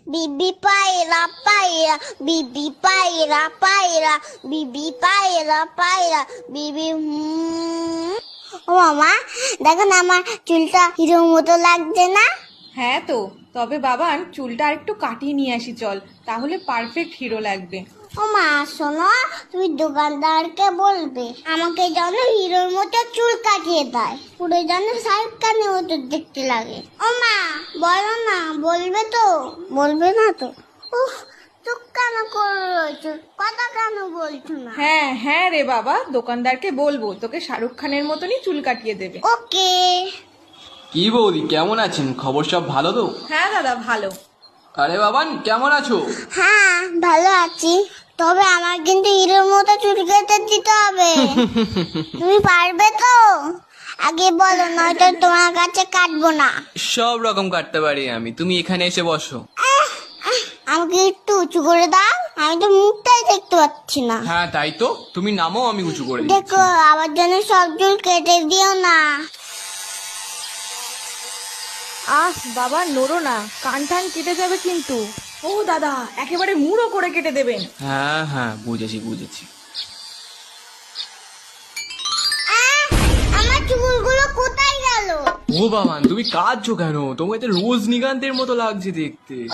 বিবি পায়রা পায়রা, বিবি পায়রা পায়রা, বিবি পায়রা পায়রা, বিবি ও মামা, দেখো না আমার চুলটা হিরোর মতো লাগছে না? হ্যাঁ তো, তবে বাবান চুলটা আর একটু কাটিয়ে নিয়ে আসি চল, তাহলে পারফেক্ট হিরো লাগবে। ও মা শোনো, তুমি দোকানদারকে বলবে আমাকে যেন হিরোর মতো চুল কাটিয়ে দেয়, পুরো যেন শাহরুখ খানের মতো দেখতে লাগে। ও মা বলো না, বলবে তো? বলবে না তো? উফ, চুপ কেন করে রয়েছো, কথা কেন বলছো না? হ্যাঁ হ্যাঁ রে বাবা, দোকানদারকে বলবো তোকে শাহরুখ খানের মতনই চুল কাটিয়ে দেবে। ওকে। কি বৌদি, কেমন আছেন? খবর সব ভালো তো? হ্যাঁ দাদা ভালো। আরে বাবান, কেমন আছো? হ্যাঁ ভালো আছি, তবে আমার কিন্তু হিরোর মতো চুল কেটে দিতে হবে। তুমি পারবে তো? আগে বলো, নয়তো তোমার কাছে কাটবো না। সব রকম কাটতে পারি আমি, তুমি এখানে এসে বসো। আমাকে একটু উঁচু করে দাও, আমি তো মুখটাই দেখতে পাচ্ছি না। হ্যাঁ তাই তো, তুমি নামো, আমি উঁচু করে দিচ্ছি। দেখো আবার যেন সব চুল কেটে দিও না। আহ বাবা নড়ো না, কান টান কেটে যাবে কিন্তু। ও দাদা, একেবারে মুড়ো করে কেটে দেবেন। হ্যাঁ হ্যাঁ, বুঝেছি বুঝেছি। আহ, আমার চুলগুলো কোথায় গেল? ও বাবান, তুমি কাঁদছো কেন? তোমাকে তো রোজনীকান্তের মতো লাগছে দেখতে। ও